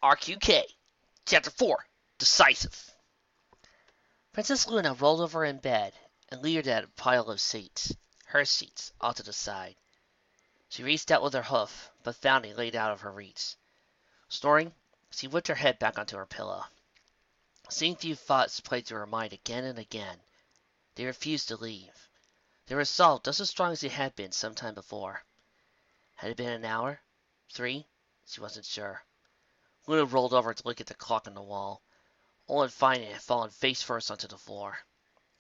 RQK, Chapter 4, Decisive. Princess Luna rolled over in bed and leered at a pile of seats, her seats, all to the side. She reached out with her hoof, but found it laid out of her reach. Snoring, she whipped her head back onto her pillow. The same few thoughts played through her mind again and again. They refused to leave. They were resolved just as strong as they had been some time before. Had it been an hour? 3? She wasn't sure. Luna rolled over to look at the clock on the wall, only to find it had fallen face first onto the floor.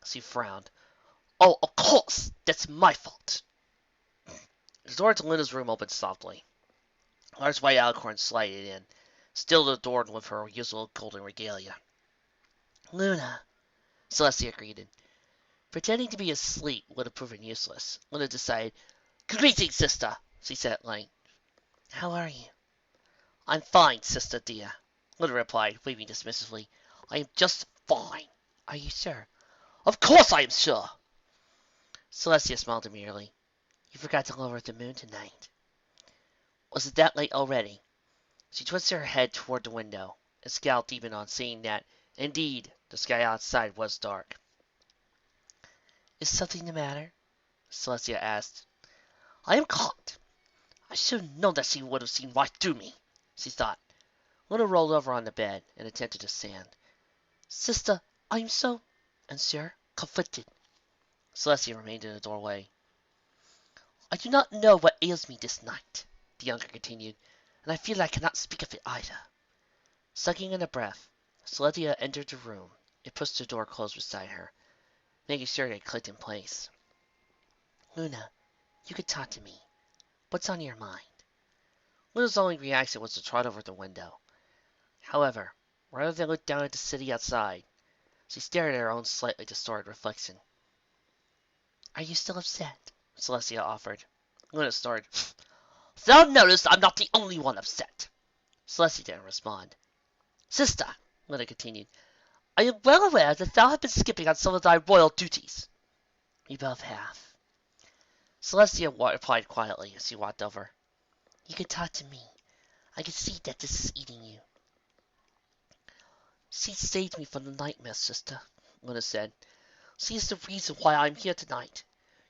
She frowned. Oh, of course! That's my fault! The door to Luna's room opened softly. A large white alicorn slided in, still adorned with her usual golden regalia. Luna, Celestia greeted. Pretending to be asleep would have proven useless. Luna decided. Greetings, sister, she said at length. How are you? I'm fine, sister dear, Luna replied, waving dismissively. I am just fine. Are you sure? Of course I am sure. Celestia smiled demurely. You forgot to lower the moon tonight. Was it that late already? She twisted her head toward the window, and scowled deepened on seeing that, indeed, the sky outside was dark. Is something the matter? Celestia asked. I am caught. I should have known that she would have seen right through me, she thought. Luna rolled over on the bed and attempted to stand. Sister, I am so unsure, conflicted. Celestia remained in the doorway. I do not know what ails me this night, the younger continued, and I feel I cannot speak of it either. Sucking in a breath, Celestia entered the room and pushed the door closed beside her, making sure it had clicked in place. Luna, you could talk to me. What's on your mind? Luna's only reaction was to trot over the window. However, rather than look down at the city outside, she stared at her own slightly distorted reflection. Are you still upset? Celestia offered. Luna snorted. Thou noticed I'm not the only one upset. Celestia didn't respond. Sister, Luna continued, I am well aware that thou hast been skipping on some of thy royal duties. We both have. Celestia replied quietly as she walked over. You can talk to me. I can see that this is eating you. She saved me from the nightmare, sister, Luna said. She is the reason why I am here tonight.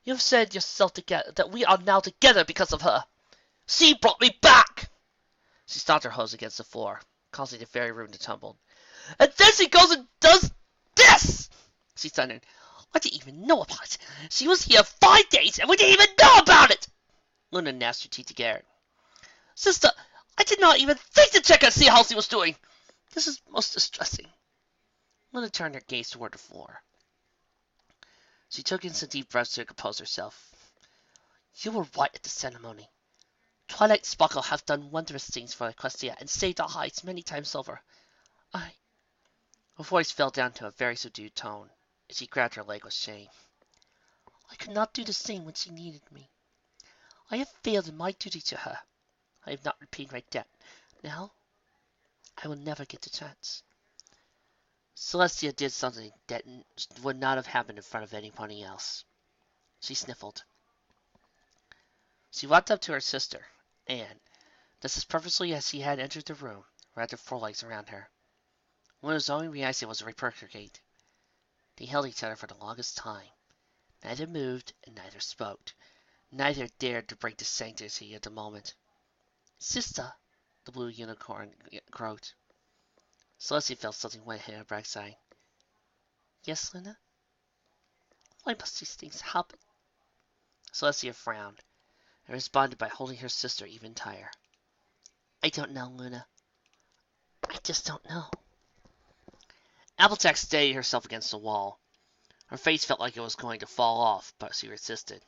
You have said yourself that we are now together because of her. She brought me back! She stomped her hose against the floor, causing the very room to tumble. And then she goes and does this! She thundered. I didn't even know about it. She was here 5 days and we didn't even know about it! Luna gnashed her teeth together. Sister, I did not even think to check and see how she was doing. This is most distressing. Luna turned her gaze toward the floor. She took in some deep breaths to compose herself. You were right at the ceremony. Twilight Sparkle has done wondrous things for Equestria and saved our hides many times over. Her voice fell down to a very subdued tone, as she grabbed her leg with shame. I could not do the same when she needed me. I have failed in my duty to her. I have not repaid my debt. Now, I will never get the chance. Celestia did something that would not have happened in front of anybody else. She sniffled. She walked up to her sister, and, just as purposely as she had entered the room, wrapped her forelegs around her. Luna's only reaction was to reciprocate. They held each other for the longest time. Neither moved and neither spoke. Neither dared to break the sanctity of the moment. Sister, the blue unicorn croaked. Celestia felt something wet hit her backside. Yes, Luna? Why must these things happen? Celestia frowned and responded by holding her sister even tighter. I don't know, Luna. I just don't know. Applejack steadied herself against the wall. Her face felt like it was going to fall off, but she resisted.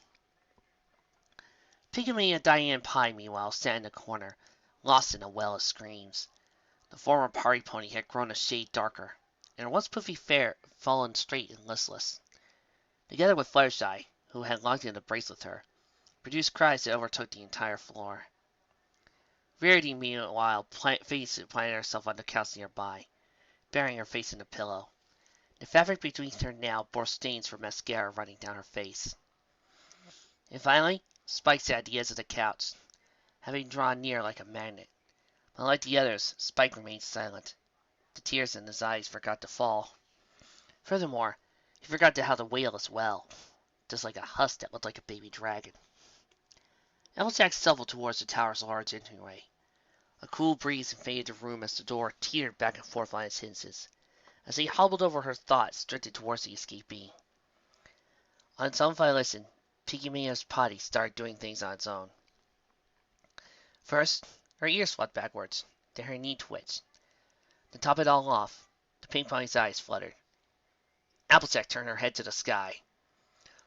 Piggy and Diane Pie, meanwhile, sat in the corner, lost in a well of screams. The former party pony had grown a shade darker, and her once poofy hair fallen straight and listless. Together with Fluttershy, who had locked in a brace with her, produced cries that overtook the entire floor. Rarity, meanwhile, planted herself on the couch nearby, burying her face in the pillow. The fabric between her now bore stains from mascara running down her face. And finally, Spike sat at the edge of the couch, having drawn near like a magnet, Unlike the others, Spike remained silent. The tears in his eyes forgot to fall. Furthermore, he forgot how to wail as well, just like a husk that looked like a baby dragon. Applejack stumbled towards the tower's large entryway. A cool breeze invaded the room as the door teetered back and forth on its hinges. As he hobbled over her thoughts, drifted towards the escapee. On its own volition, Pygmalia's body started doing things on its own. First, her ears swept backwards, then her knee twitched. To top it all off, the pink pony's eyes fluttered. Applejack turned her head to the sky.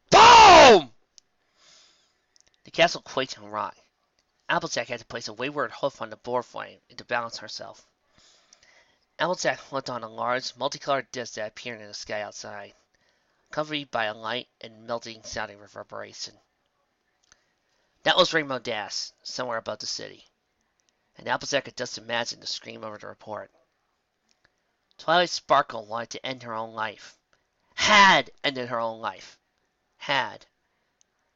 BOOM! The castle quaked and rocked. Applejack had to place a wayward hoof on the board frame to balance herself. Applejack looked on a large, multicolored disc that appeared in the sky outside, accompanied by a light and melting sounding reverberation. That was Rainbow Dash, somewhere above the city, and Applejack could just imagine the scream over the report. Twilight Sparkle wanted to end her own life. Had ended her own life. Had.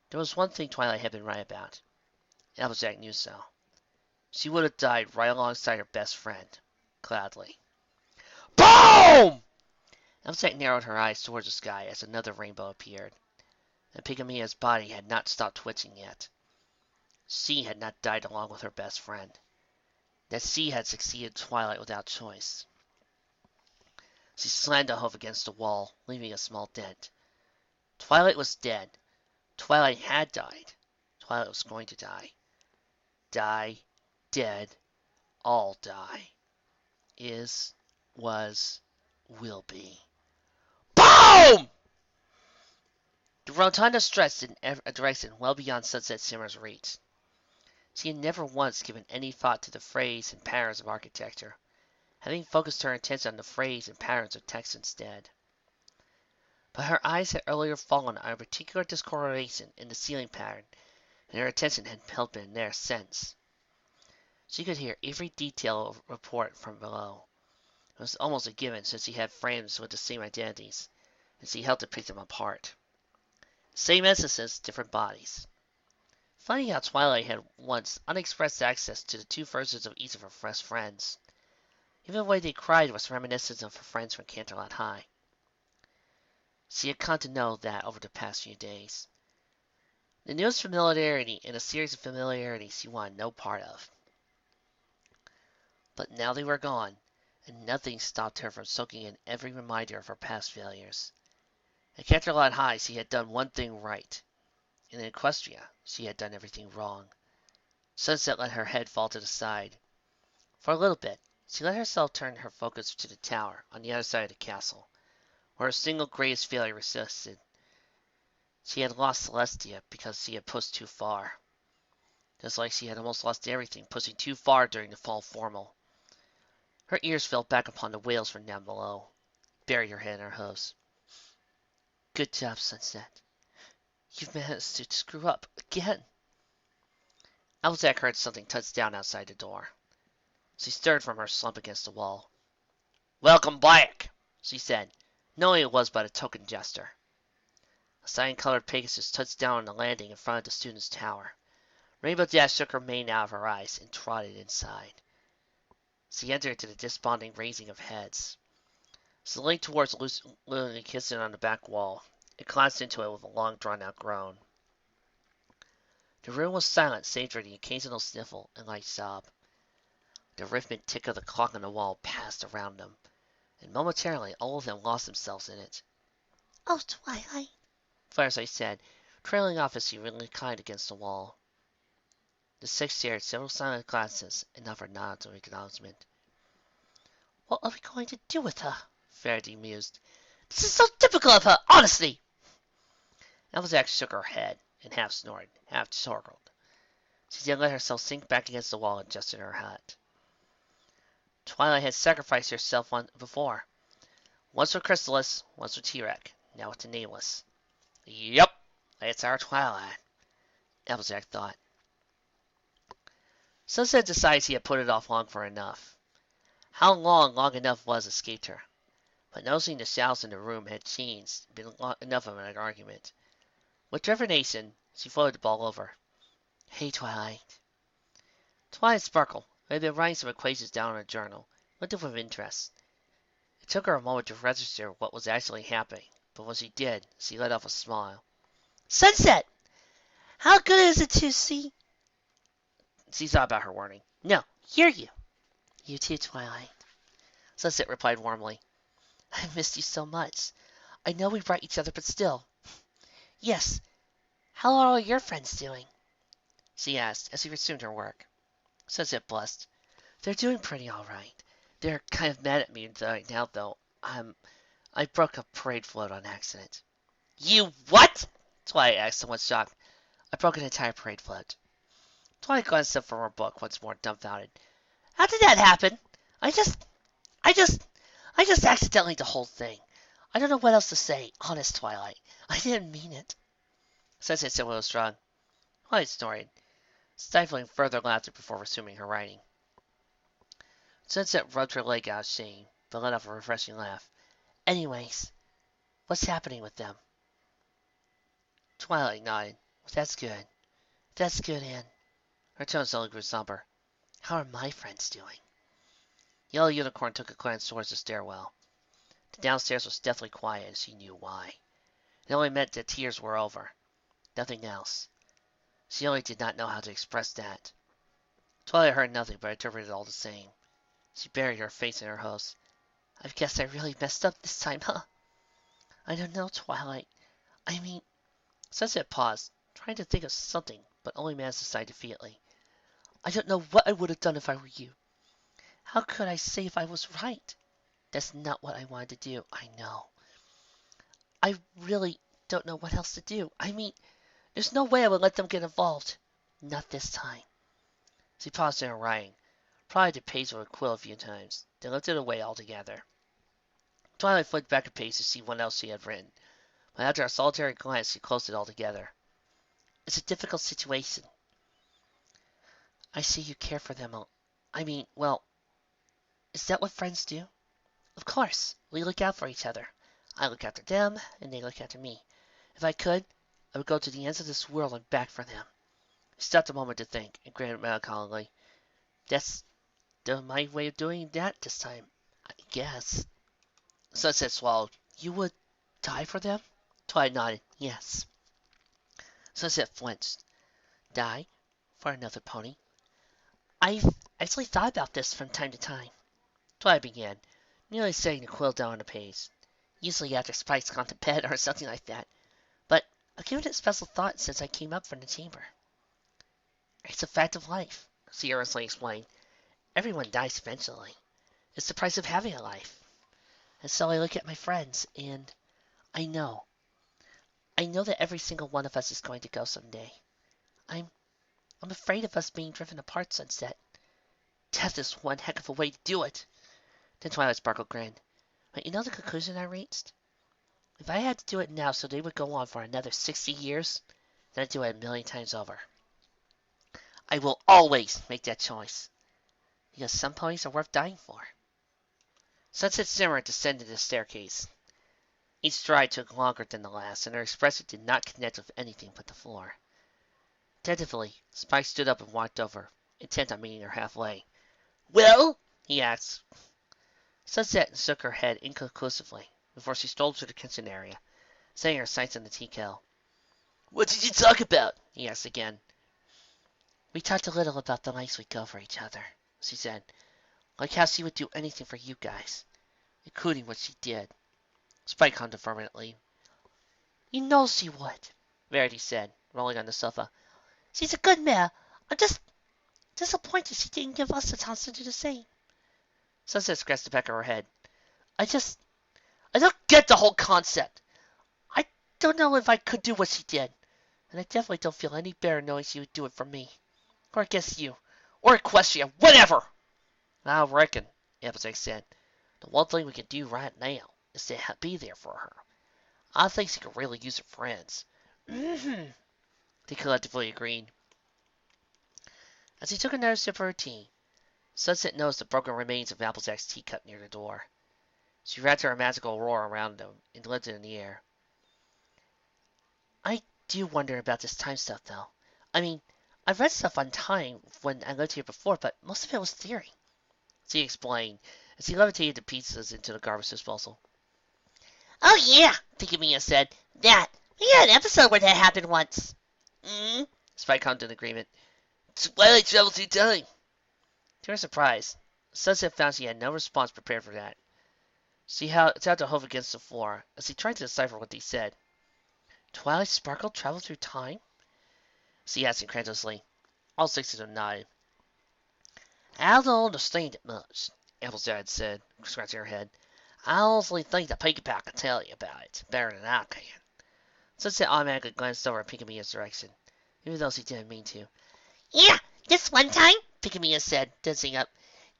There was one thing Twilight had been right about. Applejack knew so. She would have died right alongside her best friend, gladly. BOOM! Applejack narrowed her eyes towards the sky as another rainbow appeared. And Pygmalia's body had not stopped twitching yet. She had not died along with her best friend. That she had succeeded Twilight without choice. She slammed a hoof against the wall, leaving a small dent. Twilight was dead. Twilight had died. Twilight was going to die. Die, dead, all die. Is, was, will be. BOOM! The rotunda stretched in a direction well beyond Sunset Simmer's reach. She had never once given any thought to the phrase and patterns of architecture, having focused her attention on the phrase and patterns of text instead. But her eyes had earlier fallen on a particular discoloration in the ceiling pattern, and her attention had held been there since. She could hear every detail of report from below. It was almost a given since she had frames with the same identities, and she helped to pick them apart. Same instances, different bodies. Funny how Twilight had once unexpressed access to the two versions of each of her best friends. Even the way they cried was reminiscent of her friends from Canterlot High. She had come to know that over the past few days. The newest familiarity in a series of familiarities she wanted no part of. But now they were gone, and nothing stopped her from soaking in every reminder of her past failures. At Canterlot High she had done one thing right. In Equestria she had done everything wrong. Sunset let her head fall to the side. For a little bit, she let herself turn her focus to the tower on the other side of the castle, where her single greatest failure resisted. She had lost Celestia because she had pushed too far. Just like she had almost lost everything pushing too far during the fall formal. Her ears fell back upon the wails from down below, buried her head in her hooves. Good job, Sunset. You've managed to screw up again. Applejack heard something touch down outside the door. She stirred from her slump against the wall. Welcome back, she said, knowing it was but a token gesture. A cyan-colored Pegasus touched down on the landing in front of the student's tower. Rainbow Dash shook her mane out of her eyes and trotted inside. She entered to the desponding raising of heads. She leaned towards Lily kissing on the back wall, and glanced into it with a long drawn-out groan. The room was silent save for the occasional sniffle and light sob. The rhythmic tick of the clock on the wall passed around them, and momentarily all of them lost themselves in it. "Oh, Twilight," Fireside said, trailing off as she reclined against the wall. The six shared several silent glances and offered nods of acknowledgment. "What are we going to do with her?" Faraday mused. "This is so typical of her, honestly!" Applejack shook her head, and half snored, half chortled. She then let herself sink back against the wall and adjusted her hat. Twilight had sacrificed herself before. Once with Chrysalis, once with T-Rex, now with the Nameless. Yup, it's our Twilight, Applejack thought. Sunset decided he had put it off long for enough. How long enough was escaped her. But noticing the shouts in the room had changed, been enough of an argument. With trepidation, she floated the ball over. "Hey, Twilight." Twilight Sparkle, I had been writing some equations down in a journal, looked up with interest. It took her a moment to register what was actually happening, but when she did, she let off a smile. Sunset! How good is it to see? She thought about her warning. No, hear you. You too, Twilight. Sunset replied warmly. I missed you so much. I know we brought each other, but still. Yes. How are all your friends doing? She asked as she resumed her work. Sunset blushed. They're doing pretty all right. They're kind of mad at me right now, though. I broke a parade float on accident. You what? Twilight asked, somewhat shocked. I broke an entire parade float. Twilight glanced up from her book, once more dumbfounded. How did that happen? I just, I just, I just accidentally the whole thing. I don't know what else to say. Honest, Twilight. I didn't mean it. Sunset said Willow Strong. Twilight snorted, stifling further laughter before resuming her writing. Sunset rubbed her leg out of shame, but let off a refreshing laugh. Anyways, what's happening with them? Twilight nodded. That's good. That's good, Anne. Her tone suddenly grew somber. How are my friends doing? Yellow Unicorn took a glance towards the stairwell. The downstairs was deathly quiet, and she knew why. It only meant that tears were over. Nothing else. She only did not know how to express that. Twilight heard nothing, but interpreted it all the same. She buried her face in her host. I guess I really messed up this time, huh? I don't know, Twilight. I mean... Sunset paused, trying to think of something, but only managed to sigh defeatedly. I don't know what I would have done if I were you. How could I say if I was right? That's not what I wanted to do, I know. I really don't know what else to do. I mean, there's no way I would let them get involved. Not this time. She paused in her writing, probably to page with a quill a few times, then lifted it away altogether. Twilight flipped back a page to see what else she had written, but after a solitary glance she closed it altogether. It's a difficult situation. I see you care for them. Well, is that what friends do? Of course, we look out for each other. I look after them, and they look after me. If I could, I would go to the ends of this world and back for them. He stopped a moment to think, and grinned melancholy. That's my way of doing that this time, I guess. Sunset swallowed. You would die for them? Twilight nodded. Yes. Sunset flinched. Die? For another pony? I've actually thought about this from time to time. Twilight began, nearly setting the quill down on the page. Usually after Spike's gone to bed or something like that. But I've given it special thought since I came up from the chamber. It's a fact of life, she earnestly explained. Everyone dies eventually. It's the price of having a life. And so I look at my friends, and I know. I know that every single one of us is going to go someday. I'm afraid of us being driven apart, Sunset. Death is one heck of a way to do it. Then Twilight Sparkle grinned. But you know the conclusion I reached? If I had to do it now so they would go on for another 60 years, then I'd do it a million times over. I will always make that choice. Because some ponies are worth dying for. Sunset simmered descended the staircase. Each stride took longer than the last, and her expression did not connect with anything but the floor. Tentatively, Spike stood up and walked over, intent on meeting her halfway. Well? He asked. Sunset shook her head inconclusively before she strolled to the kitchen area, setting her sights on the tea kettle. What did you talk about? He asked again. We talked a little about the lengths we go for each other, she said, like how she would do anything for you guys, including what she did. Spike hummed affirmatively. You know she would, Verity said, rolling on the sofa. She's a good mare. I'm just disappointed she didn't give us a chance to do the same. Sunset scratched the back of her head. I don't get the whole concept. I don't know if I could do what she did, and I definitely don't feel any better knowing she would do it for me. Or against you. Or Equestria. Whatever! I reckon, Applejack said, the one thing we can do right now is to be there for her. I think she could really use her friends. Mm-hmm. They collectively agreed. As he took another sip of her tea, Sunset noticed the broken remains of Applejack's teacup near the door. She wrapped her magical aurora around him and lifted it in the air. I do wonder about this time stuff, though. I mean, I've read stuff on time when I lived here before, but most of it was theory, she explained as he levitated the pieces into the garbage disposal. Oh yeah, Piggy said. That. We had an episode where that happened once. Spike hummed in agreement. Twilight travels through time. To her surprise, Sunset found she had no response prepared for that. She tapped her hoof against the floor as he tried to decipher what he said. Twilight Sparkle traveled through time? She asked incredulously. All six of them nodded. I don't understand it much, Appleside said, scratching her head. I honestly think that Pinkie Pie can tell you about it better than I can. Sunset automatically glanced over in Pinkie direction, even though she didn't mean to. Yeah, this one time, Pinkie said, densing up.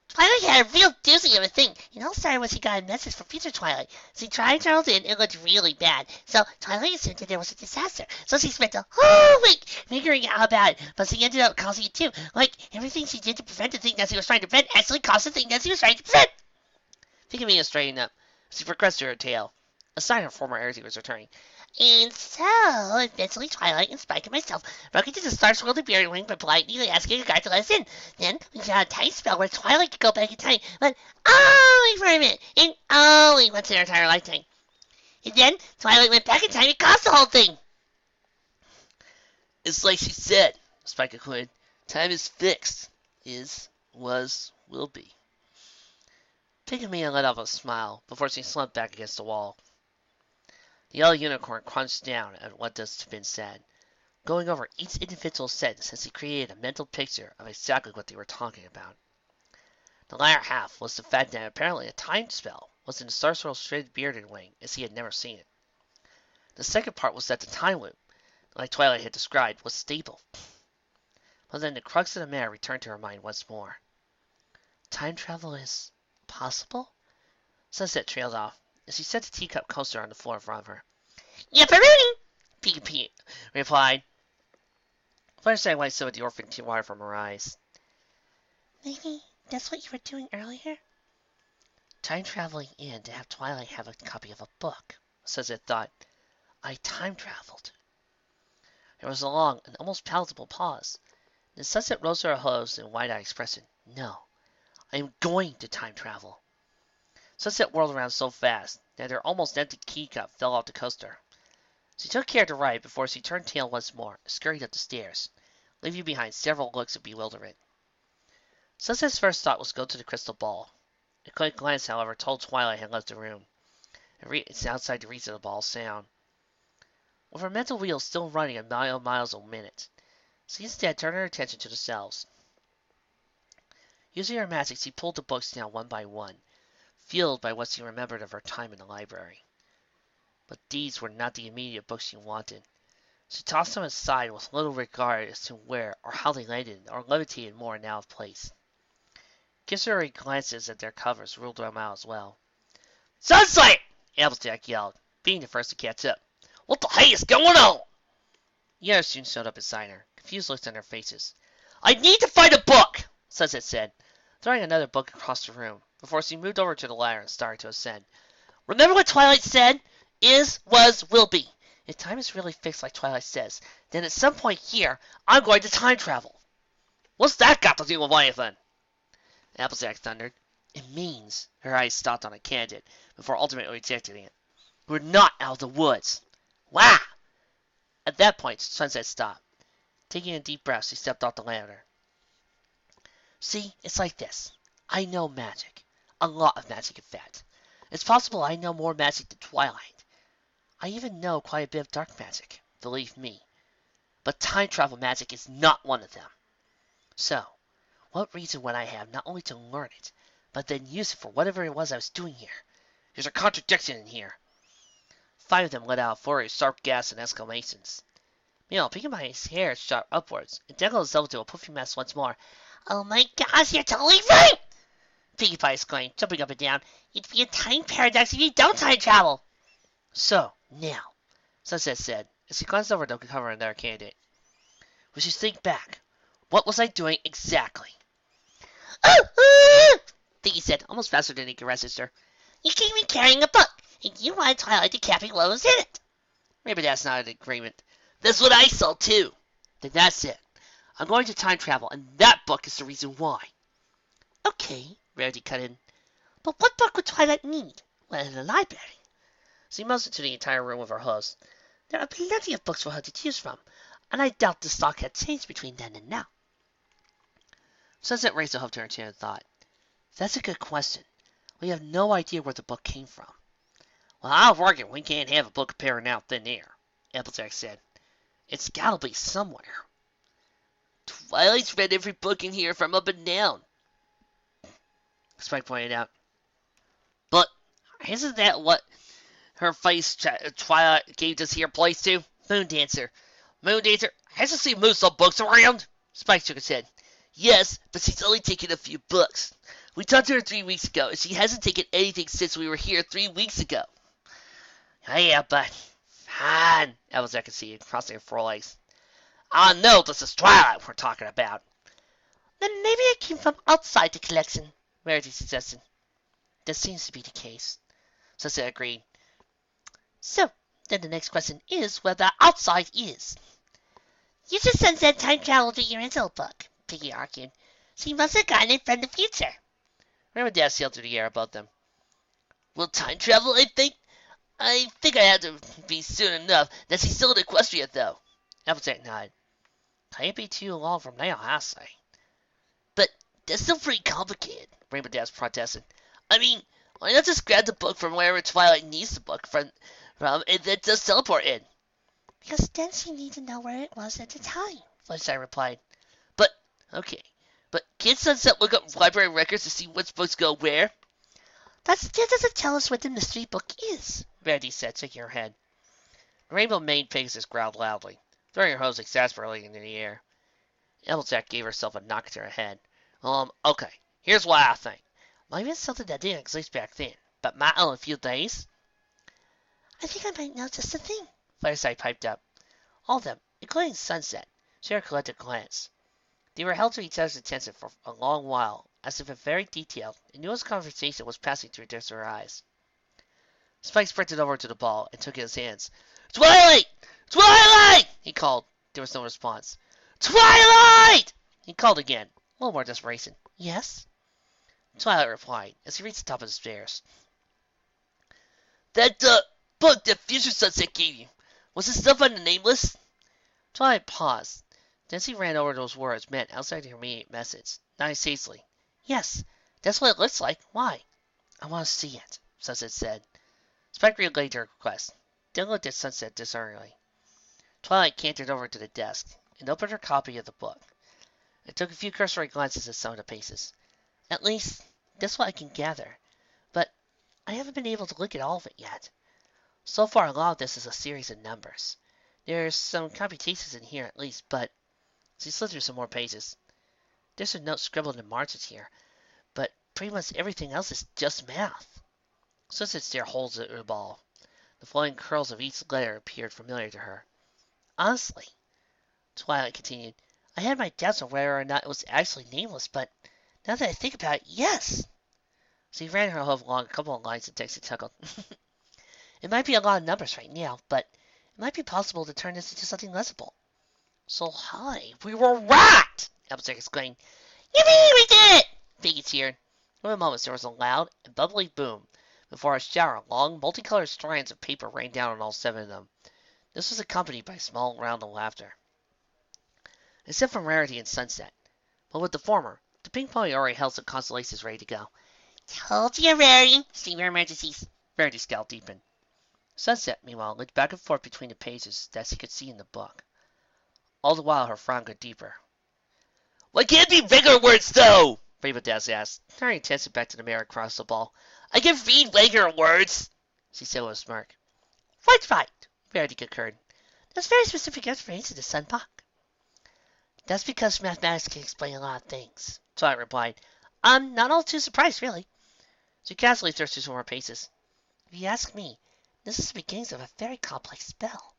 Twilight had a real doozy of a thing. It all started when she got a message from future Twilight. She tried Charles in, it looked really bad. So Twilight assumed that there was a disaster. So she spent a whole week figuring out about it, but she ended up causing it too. Like, everything she did to prevent the thing that she was trying to prevent actually caused the thing that she was trying to prevent. Pinkie straightened up. She progressed to her tale, a sign her former energy was returning. And so, eventually Twilight and Spike and myself broke into the Star's World of Beer Wing by politely asking a guard to let us in. Then we found a time spell where Twilight could go back in time, but only for a minute, and only once in her entire lifetime. And then Twilight went back in time and caused the whole thing. It's like she said, Spike concluded. Time is fixed. Is, was, will be. Pinkie let out a smile before she slumped back against the wall. The yellow unicorn crunched down at what had been said, going over each individual sentence as he created a mental picture of exactly what they were talking about. The latter half was the fact that apparently a time spell was in the Starsorrel's straight bearded wing as he had never seen it. The second part was that the time loop, like Twilight had described, was stable. But then the crux of the matter returned to her mind once more. Time travel is possible? Sunset trailed off as she set the teacup coaster on the floor in front of her. Yipperoonie, Pinkie replied, flashing light with the orphan water from her eyes. Maybe that's what you were doing earlier? Time traveling in to have Twilight have a copy of a book, Sunset thought. I time traveled. There was a long and almost palatable pause. Then Sunset rose to her hooves in wide-eyed expression. No, I am going to time travel. Sunset whirled around so fast that her almost empty teacup fell off the coaster. She took care to ride before she turned tail once more and scurried up the stairs, leaving behind several looks of bewilderment. Sunset's first thought was to go to the crystal ball. A quick glance, however, told Twilight had left the room, and it's outside the reach of the ball's sound. With her mental wheels still running at miles a minute, she instead turned her attention to the shelves. Using her magic, she pulled the books down one by one, fueled by what she remembered of her time in the library. But these were not the immediate books she wanted. She tossed them aside with little regard as to where or how they landed or levitated more now of place. Cursory glances at their covers ruled them out as well. Sunset! Applejack yelled, being the first to catch up. What the hey is going on? The others soon showed up beside her, confused looks on their faces. I need to find a book, Sunset said, throwing another book across the room, before she moved over to the ladder and started to ascend. Remember what Twilight said? Is, was, will be. If time is really fixed like Twilight says, then at some point here, I'm going to time travel. What's that got to do with anything? Applejack thundered. It means, her eyes stopped on a candidate, before ultimately rejecting it. We're not out of the woods. Wah! At that point, Sunset stopped. Taking a deep breath, she stepped off the ladder. See, it's like this. I know magic. A lot of magic, in fact. It's possible I know more magic than Twilight. I even know quite a bit of dark magic, believe me. But time travel magic is not one of them. So, what reason would I have not only to learn it, but then use it for whatever it was I was doing here? There's a contradiction in here. 5 of them let out a flurry of sharp gasps and exclamations. Meanwhile, Pinkie's hair shot upwards, and dangled itself into a puffy mess once more. Oh my gosh, you're totally right! Pinkie Pie exclaimed, jumping up and down. It'd be a time paradox if you don't time travel! So, now, Sunset said, as he glanced over to cover another candidate. We should think back. What was I doing exactly? Pinkie said, almost faster than he could register. You came in carrying a book, and you wanted Twilight to copy what was in it. Maybe that's not an agreement. That's what I saw, too. Then that's it. I'm going to time travel, and that book is the reason why. Okay, Rarity cut in. but what book would Twilight need? Well, in the library. She motioned to the entire room of her host. There are plenty of books for her to choose from, and I doubt the stock had changed between then and now. Sunset raised a hope to her chin and thought, that's a good question. We have no idea where the book came from. Well, I'll reckon we can't have a book appearing out thin air, Applejack said. It's gotta be somewhere. Twilight's read every book in here from up and down, Spike pointed out. But isn't that what her face Twilight gave this here place to? Moondancer. Moondancer hasn't she moved some books around? Spike shook his head. Yes, but she's only taken a few books. We talked to her 3 weeks ago, and she hasn't taken anything since we were here 3 weeks ago. Oh, yeah, but... Fine, Applejack conceded, crossing her forelegs. I know this is Twilight we're talking about. Then maybe it came from outside the collection, Rarity suggested. That seems to be the case. Sunset agreed. So, then the next question is where the outside is. You just Sunset time travel to your original book, Piggy argued. She must have gotten it from the future. Rainbow Dash sailed through the air above them. Will time travel, I think? I think I have to be soon enough. That's still in Equestria, though. Applejack nodded. Can't be too long from now, I say. But that's still pretty complicated, Rainbow Dash protested. I mean, why not just grab the book from wherever Twilight needs the book from and then just teleport in? Because then she needs to know where it was at the time, Fluttershy replied. But, okay. But can't Sunset look up library records to see which books go where? That still doesn't tell us what the mystery book is, Rarity said, shaking her head. The rainbow maned Pegasus growled loudly, throwing her hose exasperately into the air. Applejack gave herself a knock to her head. Okay, here's what I think. Maybe it's something that didn't exist back then, but might in a few days. I think I might know just the thing, Fluttershy piped up. All of them, including Sunset, shared a collective glance. They were held to each other's attention for a long while, as if a very detailed and nuanced conversation was passing through their eyes. Spike sprinted over to the ball and took it in his hands. Twilight! Twilight! He called. There was no response. Twilight! He called again, a little more desperation. Yes? Twilight replied as he reached the top of the stairs. That, book that Future Sunset gave you, was it stuff on the name list? Twilight paused. Then she ran over those words meant outside her immediate message, nodding sagely. Yes, that's what it looks like. Why? I want to see it, Sunset said. Spike relayed her request, then looked at Sunset discerningly. Twilight cantered over to the desk and opened her copy of the book. It took a few cursory glances at some of the pages. At least, that's what I can gather. But I haven't been able to look at all of it yet. So far, a lot of this is a series of numbers. There's some computations in here at least, but she slid through some more pages. There's some notes scribbled in margins here, but pretty much everything else is just math. Sunset stared holes at the ball. The flowing curls of each letter appeared familiar to her. Honestly, Twilight continued, I had my doubts on whether or not it was actually nameless, but now that I think about it, yes. She ran her hoof along a couple of lines and Dexter chuckled. It might be a lot of numbers right now, but it might be possible to turn this into something legible. So hi, we were right! Applejack exclaimed. Yippee, we did it! Piggy cheered. In a moment there was a loud and bubbly boom before a shower of long, multicolored strands of paper rained down on all 7 of them. This was accompanied by a small round of laughter. Except for Rarity and Sunset. But with the former, the pink pony already held some constellations ready to go. Told you, Rarity. Steamer emergencies. Rarity's scowl deepened. Sunset, meanwhile, looked back and forth between the pages that she could see in the book. All the while her frown got deeper. Why can't it be regular words, though? Rainbow Dash asked, turning attention back to the mirror across the ball. I can read regular words, she said with a smirk. Right, Rarity concurred. There's very specific information in the Sun book. That's because mathematics can explain a lot of things, Twilight replied. I'm not all too surprised, really. She casually thrust through some more paces. If you ask me, this is the beginnings of a very complex spell.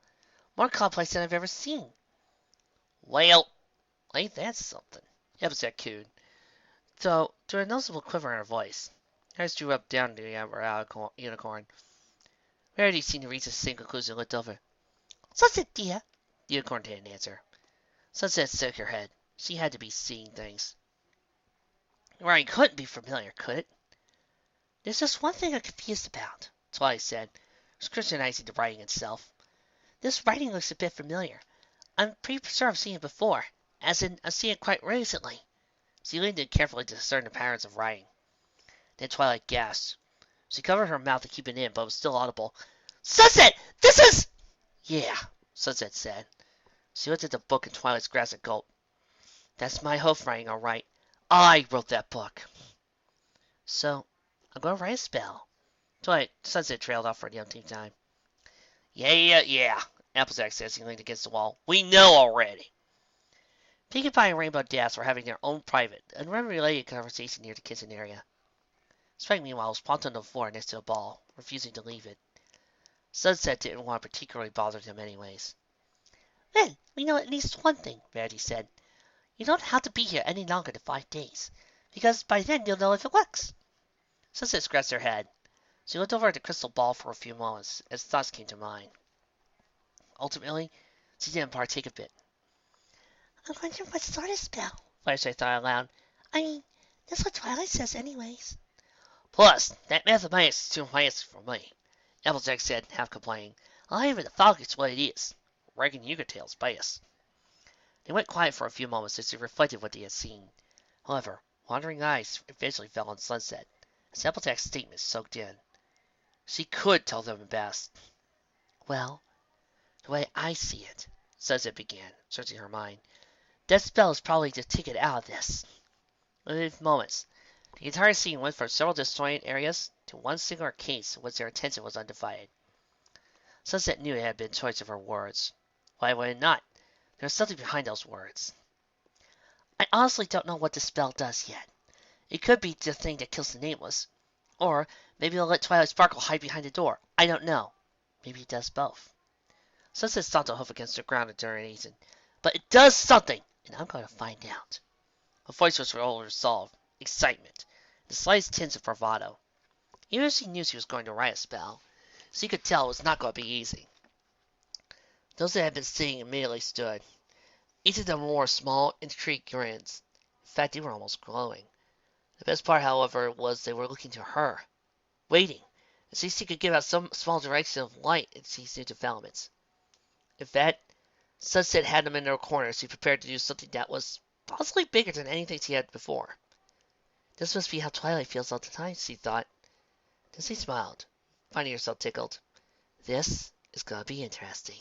More complex than I've ever seen. Well, ain't that something? Applejack cooed, though there was a noticeable quiver in her voice. Hers drew up down to the eyebrow unicorn. Rarity seemed to reach the same conclusion and looked over. Sunset, dear. The unicorn didn't answer. Sunset shook her head. She had to be seeing things. Writing couldn't be familiar, could it? There's just one thing I'm confused about, Twilight said, scrutinizing the writing itself. This writing looks a bit familiar. I'm pretty sure I've seen it before, as in I've seen it quite recently. She leaned in carefully to discern the patterns of writing. Then Twilight gasped. She covered her mouth to keep it in, but was still audible. Sunset! This is... Yeah, Sunset said. She looked at the book and Twilight's grasp a gulp. That's my Hope writing, all right. I wrote that book. So, I'm going to write a spell. Twilight, Sunset trailed off for the umpteenth time. Yeah, Applejack said as he leaned against the wall. We know already. Pinkie Pie and Rainbow Dash were having their own private, unrelated conversation near the kitchen area. Spike, meanwhile, was plumped on the floor next to a ball, refusing to leave it. Sunset didn't want to particularly bother him anyways. Then, we know at least one thing, Rarity said. You don't have to be here any longer than 5 days, because by then you'll know if it works. Sunset scratched her head. She looked over at the crystal ball for a few moments, as thoughts came to mind. Ultimately, she didn't partake of it. I wonder what sort of spell, Flashlight thought aloud. I mean, that's what Twilight says anyways. Plus, that mathematics is too fancy for me, Applejack said, half complaining. I'll even the fog's what it is. Reckon you could tell it's bias. They went quiet for a few moments as they reflected what they had seen. However, wandering eyes eventually fell on Sunset, as Applejack's statement soaked in. She could tell them the best. Well, the way I see it, Sunset began, searching her mind, that spell is probably the ticket out of this. Within moments, the entire scene went from several disjointed areas to one singular case in which their attention was undivided. Sunset knew it had been choice of her words. Why would it not? There was something behind those words. I honestly don't know what the spell does yet. It could be the thing that kills the Nameless. Or maybe it'll let Twilight Sparkle hide behind the door. I don't know. Maybe it does both. Sunset stomped a hoof against the ground in determination. But it does something, and I'm going to find out. Her voice was full of resolve, excitement, the slightest tinge of bravado. Even if she knew she was going to write a spell, she could tell it was not going to be easy. Those that had been sitting immediately stood. Each of them wore small, intrigued grins. In fact, they were almost glowing. The best part, however, was they were looking to her, waiting, and see if she could give out some small direction of light in these new developments. In fact, Sunset had them in their corners, she prepared to do something that was possibly bigger than anything she had before. This must be how Twilight feels all the time, she thought. Then she smiled, finding herself tickled. This is going to be interesting.